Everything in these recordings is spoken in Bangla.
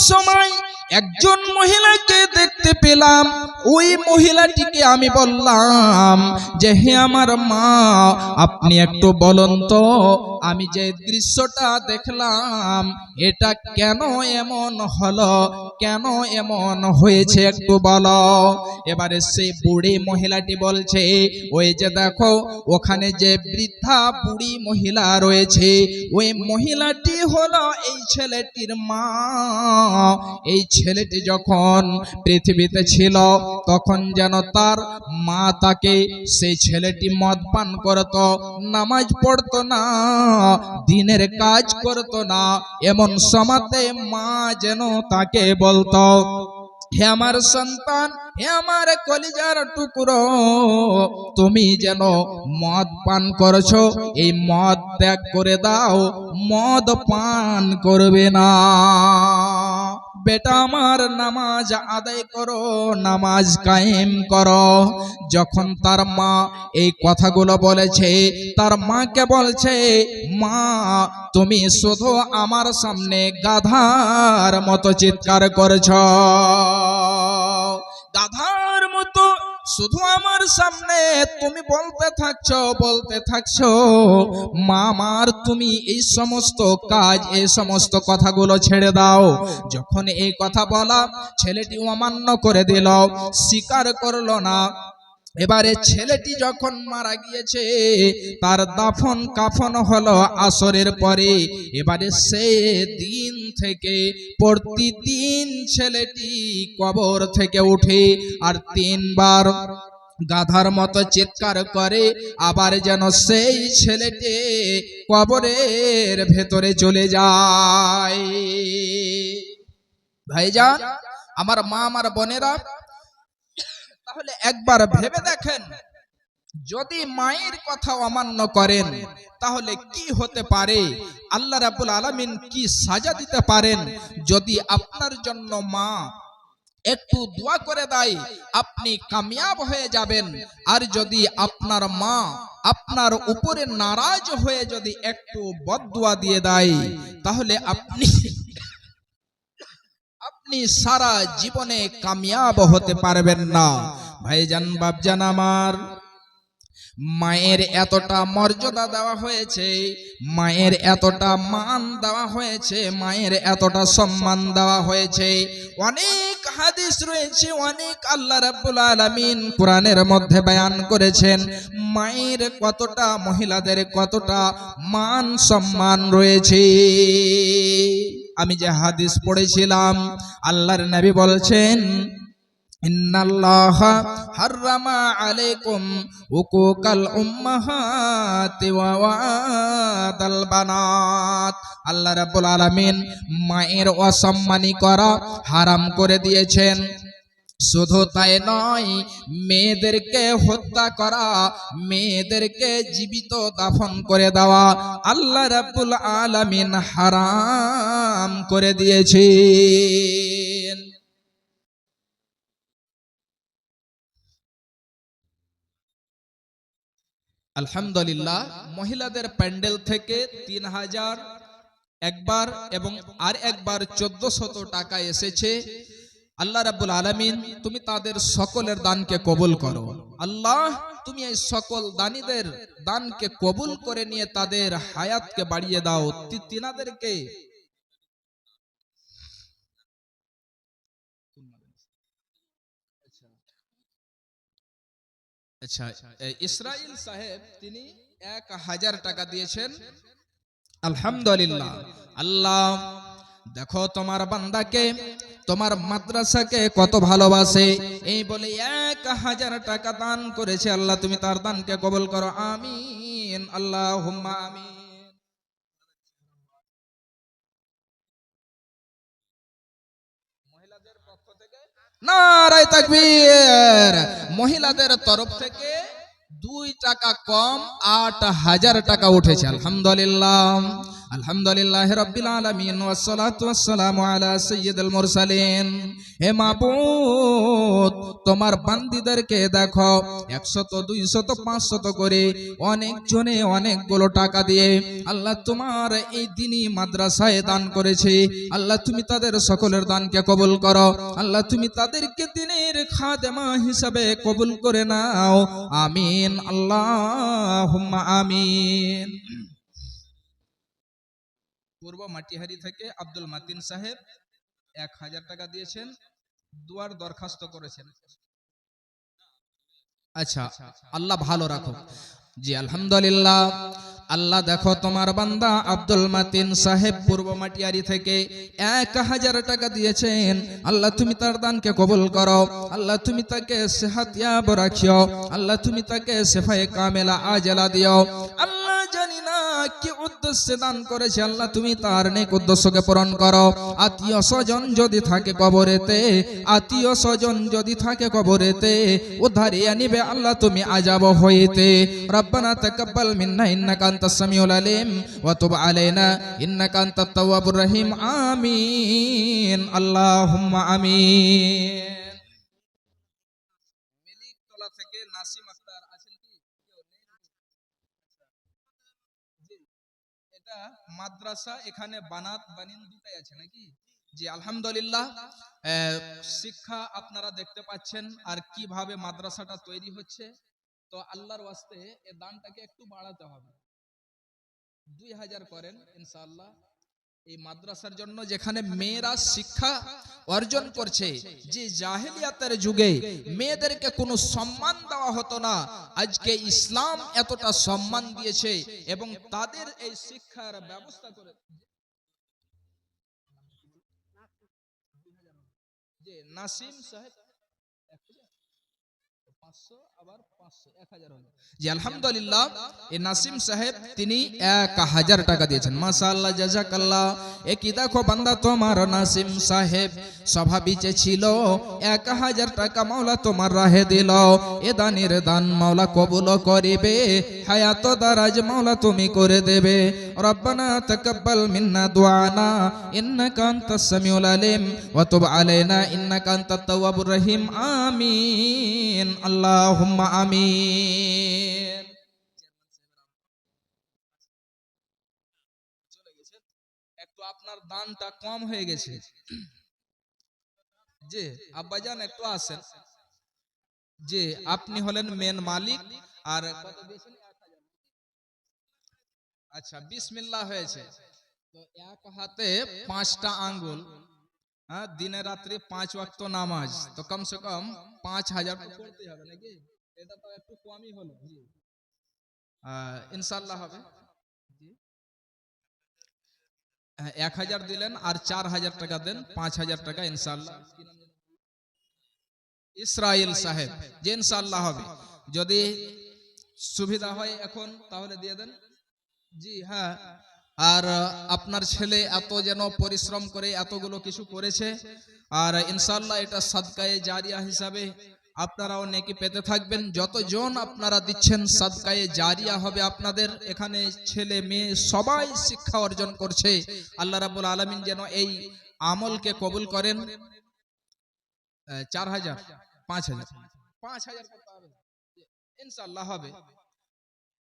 সময় একজন মহিলাকে দেখতে পেলাম। ওই মহিলাটিকে আমি বললাম যে হে আমার মা, আপনি একটু বলুন তো আমি যে দৃশ্যটা দেখলাম এটা কেন এমন হলো, কেন এমন হয়েছে একটু বলো। এবারে সেই বুড়ি মহিলাটি বলছে, ওই যে দেখো ওখানে যে বৃদ্ধা বুড়ি মহিলা রয়েছে, ওই মহিলাটি হলো এই ছেলেটির মা। এই ছেলেটি যখন পৃথিবীতে ছিল তখন যেন তার মা তাকে, সেই ছেলেটি মদ পান করত, নামাজ পড়তো না, দিনের কাজ করতো না, এমন সময়তে মা যেন তাকে বলতো, হে আমার সন্তান, হে আমার কলিজার টুকরো, তুমি যেন মদ পান করছো, এই মদ ত্যাগ করে দাও, মদ পান করবে না। বেটা আমার নামাজ আদায় করো, নামাজ কায়েম করো। যখন তার মা এই কথাগুলো বলেছে, তার মাকে বলছে, মা তুমি শুধু আমার সামনে গাধার মতো চিৎকার করছো, গাধার মতো শুধু আমার সামনে তুমি বলতে থাকছো মা আমার, তুমি এই সমস্ত কাজ, এই সমস্ত কথাগুলো ছেড়ে দাও। যখন এই কথা বলা, ছেলেটি অমান্য করে দিল, স্বীকার করলো না। এবারে ছেলেটি যখন মারা গিয়েছে, তার দাফন কাফন হলো আসরের পরে। এবারে সে দিন থেকে প্রতিদিন ছেলেটি কবর থেকে উঠে আর 3 বার গাধার মতো চিৎকার করে, আবার যেন সেই ছেলেটি কবরের ভেতরে চলে যায়। ভাইজান, আমার মা, আমার বোনেরা, তাহলে একবার ভেবে দেখেন, যদি মায়ের কথা অমান্য করেন তাহলে কি হতে পারে, আল্লাহ রাব্বুল আলামিন কি সাজা দিতে পারেন। যদি আপনার জন্য মা একটু দোয়া করে দেয়, আপনি কামিয়াব হয়ে যাবেন। আর যদি আপনার মা আপনার উপরে নারাজ হয়ে যদি একটু বদদুয়া দিয়ে দেয়, তাহলে আপনি সারা জীবনে কামিয়াব হতে পারবেন না। ভাইজান, বাপজান আমার, মায়ের এতটা মর্যাদা দেওয়া হয়েছে, মায়ের এতটা মান দেওয়া হয়েছে, মায়ের এতটা সম্মান দেওয়া হয়েছে। অনেক হাদিস রয়েছে, অনেক আল্লাহ রাব্বুল আলামিন কোরআনের মধ্যে বয়ান করেছেন মায়ের কতটা, মহিলাদের কতটা মান সম্মান রয়েছে। আমি যে হাদিস পড়েছিলাম, আল্লাহর নবী বলছেন, ইন্নাল্লাহা হাররামা আলাইকুম উকুকাল উম্মাহাতি ওয়া ওয়াদাল বানাত। আল্লাহ রাব্বুল আলামিন মায়ের অসম্মানী করা হারাম করে দিয়েছেন। শুধু তাই নয়, মেয়েদেরকে হত্যা করা, মেয়েদেরকে জীবিত দাফন করে দেওয়া আল্লাহ রাব্বুল আলামিন হারাম করে দিয়েছেন। আলহামদুলিল্লাহ, মহিলাদের প্যান্ডেল থেকে 3000 একবার এবং আর একবার 1400 টাকা এসেছে। আল্লাহ রাব্বুল আলামিন তুমি তাদের সকলের দানকে কবুল করো। আল্লাহ তুমি এই সকল দানীদের দানকে কবুল করে নিয়ে তাদের হায়াতকে বাড়িয়ে দাও। তিনাদেরকে আচ্ছা, ইসরাইল সাহেব তিনি 1000 টাকা দিয়েছেন। আলহামদুলিল্লাহ। আল্লাহ দেখো তোমার বান্দাকে, তোমার মাদ্রাসাকে কত ভালোবাসে, এই বলে 1000 টাকা দান করেছে। আল্লাহ তুমি তার দানকে কবুল করো, আমিন, আল্লাহুম্মা আমিন। মহিলাদের পক্ষ থেকে নারায়ে তাকবীর। মহিলাদের তরফ থেকে 2 টাকা কম 8000 টাকা উঠেছে। আলহামদুলিল্লাহ, আলহামদুলিল্লাহি রাব্বিল আলামিন, ওয়াসসালাতু ওয়াসসালামু আলা সাইয়্যিদিল মুরসালিন। হে মাবুদ, তোমার বান্দীদেরকে দেখো 100 200 500 করে অনেক জনে অনেকগুলো টাকা দিয়ে আল্লাহ তোমার এই দ্বীনি মাদ্রাসায় দান করেছে। আল্লাহ তুমি তাদের সকলের দানকে কবুল করো। আল্লাহ তুমি তাদেরকে দ্বীনের খাদেমা হিসাবে কবুল করে নাও। আমিন আল্লাহুম্মা আমিন। পূর্ব মাটিহারি থেকে আব্দুল মাতিন সাহেব 1000 টাকা দিয়েছেন, দুয়ার দরখাস্ত করেছেন। আচ্ছা, আল্লাহ ভালো রাখো। জি আলহামদুলিল্লাহ। আল্লাহ দেখো তোমার বান্দা আব্দুল মাতিন সাহেব পূর্ব মাটিয়ারি থেকে 1000 টাকা দিয়েছেন। আল্লাহ তুমি তার দানকে কবুল করো। আল্লাহ তুমি তাকে সেহাতিয়াব রাখিও। আল্লাহ তুমি তাকে সেফায়ে কামেলা আজলা দিও। আল্লাহ জানি না কি উদ্দেশ্যে দান করেছে, আল্লাহ তুমি তার নেক উদ্দেশ্যকে পূরণ করো। আত্মীয় স্বজন যদি থাকে কবরেতে, আত্মীয় স্বজন যদি থাকে কবরেতে উদ্ধারিয়া নিবে আল্লাহ তুমি আজাব হইতে। রব্বানা তাকাব্বাল মিন্না ইন্নাকা আনতাস সামিউল আলিম ওয়া তুব আলাইনা ইন্নাকা আনতাত তাওয়াবুর রহিম। আমিন আল্লাহুম্মা আমিন। মেলিকতলা থেকে নাসিম আক্তার আছেন কি? এটা মাদ্রাসা, এখানে বানাত বানিন দুটাই আছে নাকি? জি আলহামদুলিল্লাহ। শিক্ষা আপনারা দেখতে পাচ্ছেন আর কিভাবে মাদ্রাসাটা তৈরি হচ্ছে। তো আল্লাহর ওয়াস্তে এই দানটাকে একটু বাড়াতে হবে, 2000 করেন ইনশাআল্লাহ। এই মাদ্রাসার জন্য যেখানে মেয়েরা শিক্ষা অর্জন করছে, যে জাহেলিয়াতের যুগে মেয়েদেরকে কোনো সম্মান দেওয়া হতো না, আজকে ইসলাম এতটা সম্মান দিয়েছে এবং তাদের এই শিক্ষার ব্যবস্থা করে। যে নাসিম সাহেব 500 আবার 500 1000 হলো। জি আলহামদুলিল্লাহ। এই নাসিম সাহেব তিনি 1000 টাকা দিয়েছেন। মাশাআল্লাহ জাযাকাল্লাহ। একই দেখো বান্দা তোমার নাসিম সাহেব স্বভাবিচে ছিল 1000 টাকা মাওলা তোমার রাহে দিল। এ দানের দান মাওলা কবুল করিবে, হায়াত দারাজ মাওলা তুমি করে দেবে। রব্বানা তাকাব্বাল মিন্না দুআনা ইন্নাকা আনতাস সামিউল আলিম ওয়া তুব আলাইনা ইন্নাকা আনতাত তাওয়াবুর রহিম। আমিন আল্লাহুম্মা আমিন। একটু আপনার দানটা কম হয়ে গেছে। জি আব্বাজান একটু আসেন। জি আপনি হলেন মেন মালিক। আর কত দিয়েছেন? 1000। আচ্ছা বিসমিল্লাহ হয়েছে। তো এক হাতে 5টা আঙ্গুল, হ্যাঁ, দিনে রাত্রি 5 ওয়াক্ত নামাজ, তো কমসে কম 5000 তো পড়তে হবে নাকি? এটা তো একটু কমই হলো। জি ইনশাআল্লাহ হবে। জি 1000 দিলেন আর 4000 টাকা দেন, 5000 টাকা ইনশাআল্লাহ। ইসরাইল সাহেব, যে ইনশাআল্লাহ হবে। যদি সুবিধা হয় এখন তাহলে দিয়ে দেন। জি হ্যাঁ। আর আপনার ছেলে এত যেন পরিশ্রম করে এতগুলো কিছু করেছে, আর ইনশাআল্লাহ এটা সাদকায়ে জারিয়া হিসাবে আপনারাও নেকি পেতে থাকবেন। যতজন আপনারা দিচ্ছেন সাদকায়ে জারিয়া হবে আপনাদের। এখানে ছেলে মেয়ে সবাই শিক্ষা অর্জন করছে। আল্লাহ রাব্বুল আলামিন যেন এই আমলকে কবুল করেন। 4000 5000 করতে হবে ইনশাআল্লাহ হবে।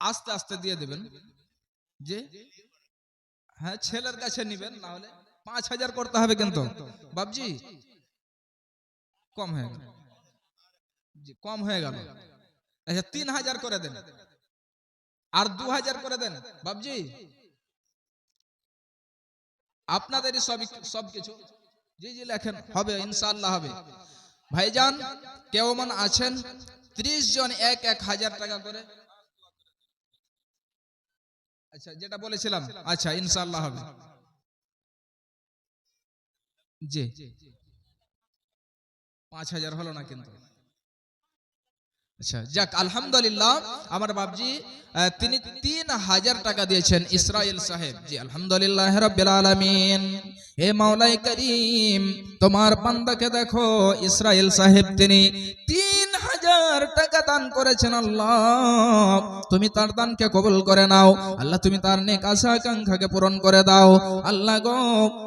আস্তে আস্তে দিয়ে দেবেন। যে হ্যাঁ ছেলের কাছে নিবেন, না হলে 5000 করতে হবে কিন্তু বাবজি কম হয়ে গেল। জি কম হয়ে গেল। আচ্ছা 3000 করে দেন আর 2000 করে দেন বাবজি। আপনাদেরই সবকিছু। জি জি লেখেন, হবে ইনশাআল্লাহ হবে। ভাইজান কেউ মন আছেন 30 জন 1000 টাকা করে। আচ্ছা যেটা বলেছিলাম, আচ্ছা ইনশাআল্লাহ হবে। জি 5000 হলো না কিন্তু। আচ্ছা যাক আলহামদুলিল্লাহ। আমার বাবজি তিনি 3000 টাকা দিয়েছেন ইসরাইল সাহেব। জি আলহামদুলিল্লাহ রাব্বিল আলামিন। হে মাওলাই করিম, তোমার বান্দাকে দেখো ইসরাইল সাহেব তিনি 3000 1000 টাকা দান করেছেন, আল্লাহ তুমি তার দানকে কবুল করে নাও। আল্লাহ তুমি তার নেক আশা আকাঙ্ক্ষাকে পূরণ করে দাও। আল্লাহ গো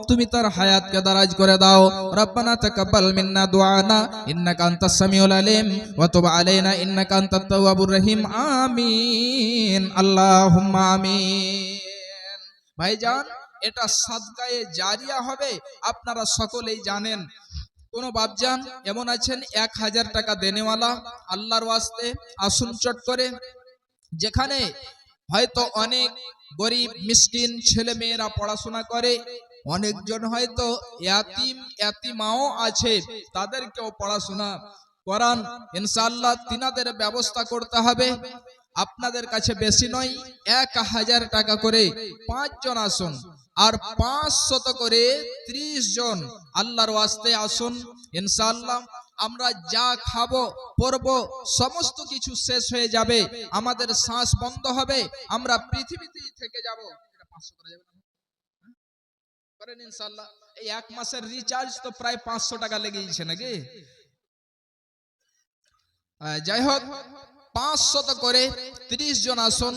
তুমি তার হায়াতকে দারাজ করে দাও। রব্বানা তাকাব্বাল মিন্না দুআনা ইন্নাকা আনতাস সামিউল আলিম ওয়া তুব আলাইনা ইন্নাকা আনতাত তাওয়াবুর রহিম। আমিন, আল্লাহুম্মা আমিন। ভাইজান, এটা সাদকায়ে জারিয়া হবে, আপনারা সকলেই জানেন। কোন বাপজান এমন আছেন 1000 টাকা দেনেওয়ালা, আল্লাহর ওয়াস্তে আসুন চট করে। যেখানে হয়তো অনেক গরিব মিসকিন ছেলে মেয়েরা পড়াশোনা করে, অনেকজন হয়তো ইয়াতিমাও আছে, তাদেরকেও পড়াশোনা করান। ইনশাআল্লাহ তিনাদের ব্যবস্থা করতে হবে। আপনাদের কাছে বেশি নয়, 1000 টাকা করে 5 জন আসুন, আর 500 করে 30 জন আল্লাহর ওয়াস্তে আসুন। ইনশাআল্লাহ আমরা যা খাবো পরবো সমস্ত কিছু শেষ হয়ে যাবে, আমাদের শ্বাস বন্ধ হবে, আমরা পৃথিবীতেই থেকে যাব। এটা 500 করা যাবে না? করেন ইনশাআল্লাহ। এই এক মাসের রিচার্জ তো প্রায় 500 টাকা লেগে গেছে নাকি? যাই হোক, 500 করে 30 জন আসুন।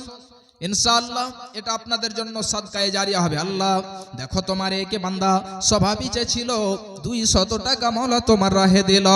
ইনশাআল্লাহ এটা আপনাদের জন্য সাদকায়ে জারিয়া হবে। আল্লাহ দেখো তোমার একে বান্দা স্বভাবই যে ছিল 200 টাকা মাওলা তোমার রাহে দিল।